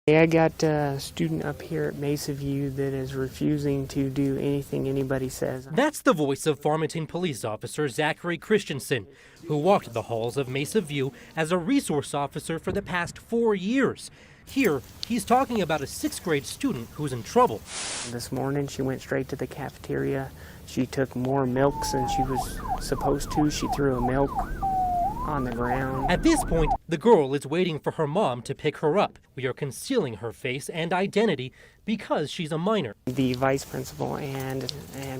I got a student up here at Mesa View that is refusing to do anything anybody says. That's the voice of Farmington police officer Zachary Christensen, who walked the halls of Mesa View as a resource officer for the past 4 years. Here, he's talking about a 6th grade student who's in trouble. This morning, she went straight to the cafeteria. She took more milk than she was supposed to. She threw a milk on the ground. At this point, the girl is waiting for her mom to pick her up. We are concealing her face and identity because she's a minor. The vice principal and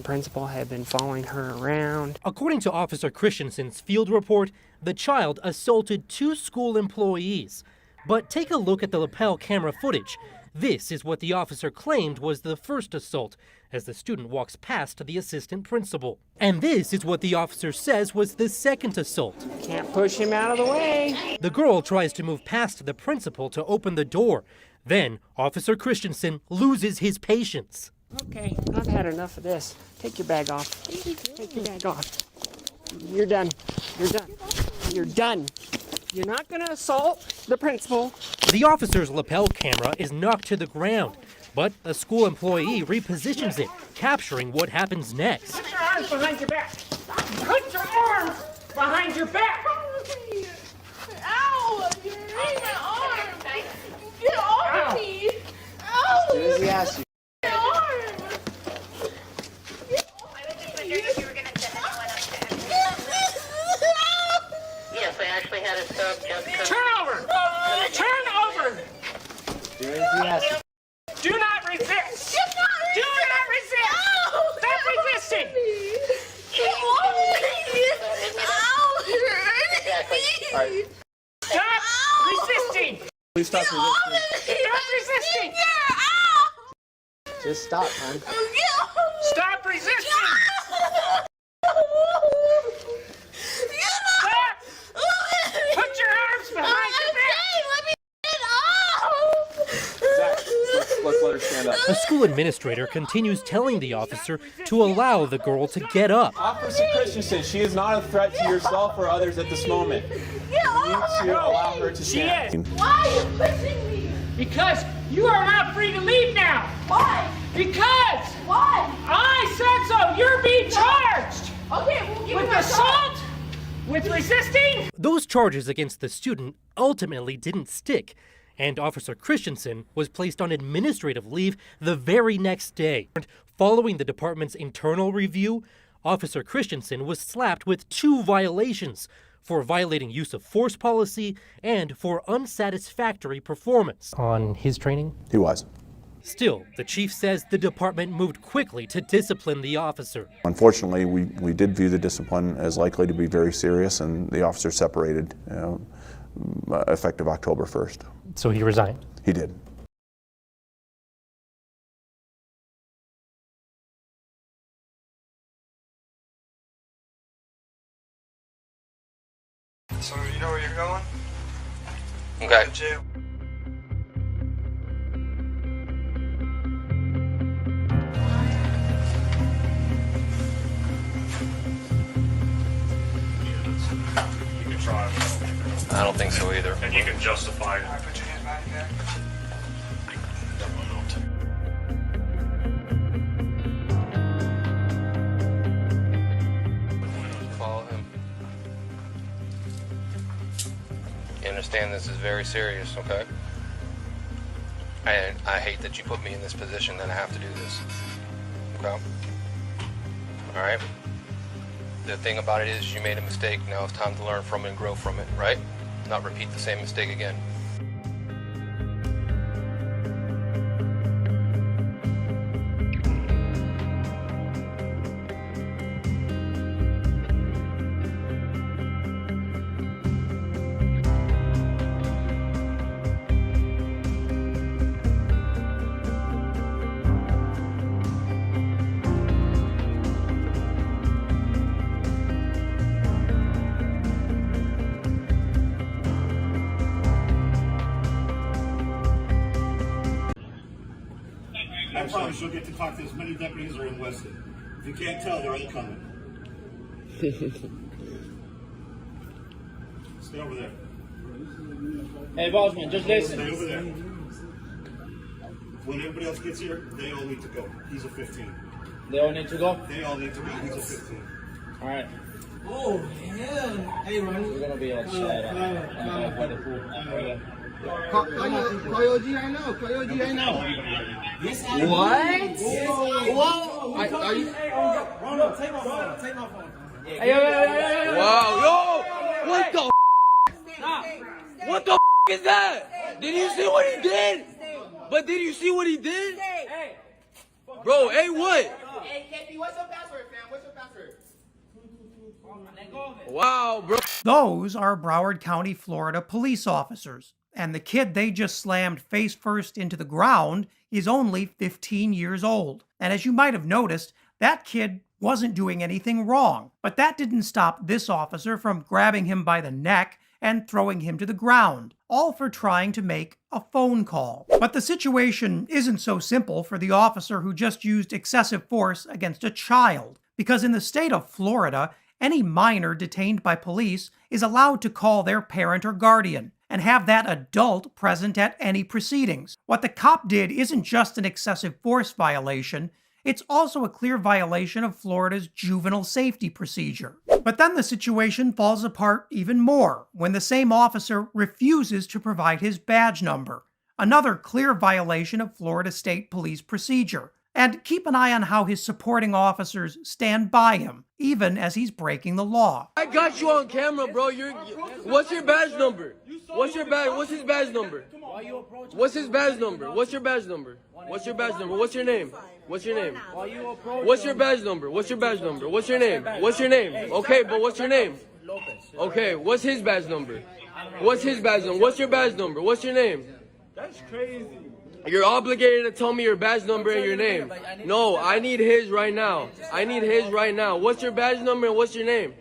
principal have been following her around. According to Officer Christensen's field report, the child assaulted 2 school employees. But take a look at the lapel camera footage. This is what the officer claimed was the first assault, as the student walks past the assistant principal. And this is what the officer says was the second assault. Can't push him out of the way. The girl tries to move past the principal to open the door. Then, Officer Christensen loses his patience. Okay, I've had enough of this. Take your bag off. Take your bag off. You're done. You're done. You're done. You're not going to assault the principal. The officer's lapel camera is knocked to the ground, but a school employee repositions it, capturing what happens next. Put your arms behind your back. Put your arms behind your back. Ow! You're hitting my arm. Get off me. Ow! As he asked you. My arm. Yes, I actually had a sub just Turn over! Turn over! Do as he asked you. Do not resist! Do Do not resist! Stop resisting! Get off me. Ow! You're hurting me. All right. Stop resisting! Please stop resisting. Stop resisting! Ow! Just stop, man. Stop resisting! Stop! Put your arms behind your back! Zach, let's let her stand up. A school administrator continues telling the officer to allow the girl to get up. Officer Christensen, she is not a threat to yourself or others at this moment. You need to allow her to She stand. is! Why are you pushing me? Because you are not free to leave now! Why? Because Why? I said so! You're being charged! Okay, we'll give With you a shot. assault! With resisting! Those charges against the student ultimately didn't stick, and Officer Christensen was placed on administrative leave the very next day. Following the department's internal review, Officer Christensen was slapped with 2 violations for violating use of force policy and for unsatisfactory performance. On his training? He was. Still, the chief says the department moved quickly to discipline the officer. Unfortunately, we did view the discipline as likely to be very serious, and the officer separated effective October 1st. So he resigned. He did. So you know where you're going? Okay. To jail. You can try it. I don't think so either. And you can justify it. All right, put your hands behind your back. Follow him. You understand this is very serious, okay? And I hate that you put me in this position that I have to do this. Okay? Alright? The thing about it is you made a mistake. Now it's time to learn from it and grow from it, right? Not repeat the same mistake again. you'll get to talk to as many deputies as are enlisted. If you can't tell, they're all coming. Stay over there. Hey, Bosman, just listen. Stay over there. When everybody else gets here, they all need to go. He's a 15. They all need to go? They all need to go. He's a 15. All right. Oh, hell. Hey, Ronnie. We're going to be outside. By the pool. Call your G right now. Call your G right now. What? Whoa. Are you? Ronald, take my phone. Take my phone. Hey, yo. Wow, yo. What the? What the is that? Did you see what he did? But did you see what he did? Bro, hey, what? Hey, KP, what's your password, fam? What's your password? Wow, bro. Those are Broward County, Florida police officers, and the kid they just slammed face first into the ground is only 15 years old. And as you might have noticed, that kid wasn't doing anything wrong. But that didn't stop this officer from grabbing him by the neck and throwing him to the ground, all for trying to make a phone call. But the situation isn't so simple for the officer who just used excessive force against a child, because in the state of Florida, any minor detained by police is allowed to call their parent or guardian and have that adult present at any proceedings. What the cop did isn't just an excessive force violation, it's also a clear violation of Florida's juvenile safety procedure. But then the situation falls apart even more when the same officer refuses to provide his badge number, another clear violation of Florida State Police procedure. And keep an eye on how his supporting officers stand by him, even as he's breaking the law. I got you on camera, bro. What's your badge number? What's your badge? What's his badge number? What's his badge number? What's your badge number? What's your badge number? What's your name? What's your name? What's your badge number? What's your badge number? What's your name? What's your name? Okay, but what's your name? Okay, what's his badge number? What's his badge number? What's your badge number? What's your name? That's crazy. You're obligated to tell me your badge number and your name. No, I need his right now. I need his right now. What's your badge number and what's your name?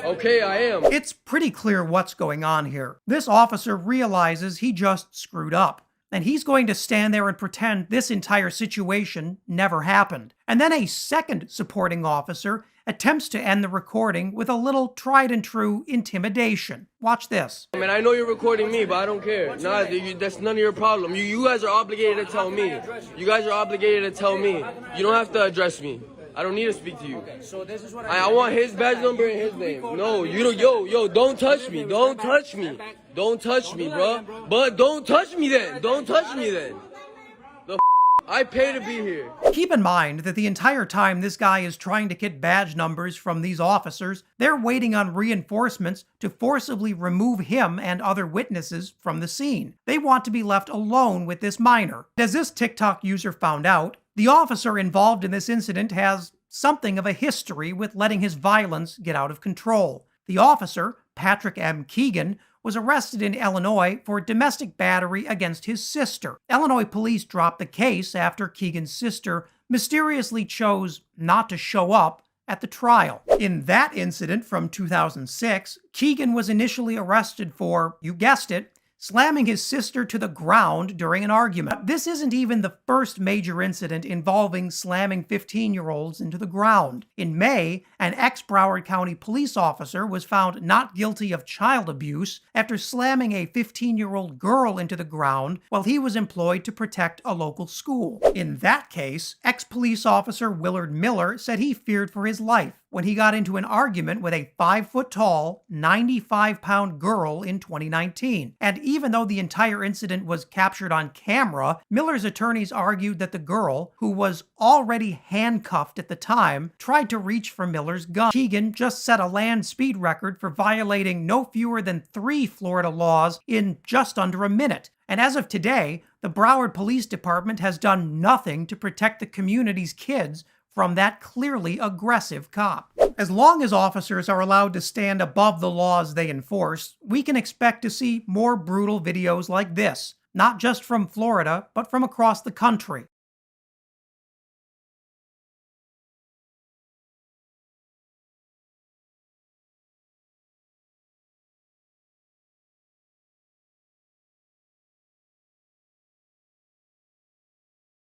Okay, I am. It's pretty clear what's going on here. This officer realizes he just screwed up, and he's going to stand there and pretend this entire situation never happened. And then a second supporting officer attempts to end the recording with a little tried-and-true intimidation. Watch this. I mean, I know you're recording me, but I don't care. Nah, that's none of your problem. You guys are obligated to tell me. You guys are obligated to tell me. You don't have to address me. I don't need to speak to you. I want his badge number and his name. No, you don't. Yo, don't touch me. Don't touch me. Don't touch me, bro. But don't touch me then. Don't touch me then. I pay to be here. Keep in mind that the entire time this guy is trying to get badge numbers from these officers, they're waiting on reinforcements to forcibly remove him and other witnesses from the scene. They want to be left alone with this minor. As this TikTok user found out, the officer involved in this incident has something of a history with letting his violence get out of control. The officer, Patrick M. Keegan, was arrested in Illinois for domestic battery against his sister. Illinois police dropped the case after Keegan's sister mysteriously chose not to show up at the trial. In that incident from 2006, Keegan was initially arrested for, you guessed it, slamming his sister to the ground during an argument. This isn't even the first major incident involving slamming 15-year-olds into the ground. In May, an ex-Broward County police officer was found not guilty of child abuse after slamming a 15-year-old girl into the ground while he was employed to protect a local school. In that case, ex-police officer Willard Miller said he feared for his life when he got into an argument with a 5-foot-tall, 95-pound girl in 2019. And even though the entire incident was captured on camera, Miller's attorneys argued that the girl, who was already handcuffed at the time, tried to reach for Miller's gun. Keegan just set a land speed record for violating no fewer than 3 Florida laws in just under a minute. And as of today, the Broward Police Department has done nothing to protect the community's kids from that clearly aggressive cop. As long as officers are allowed to stand above the laws they enforce, we can expect to see more brutal videos like this, not just from Florida, but from across the country.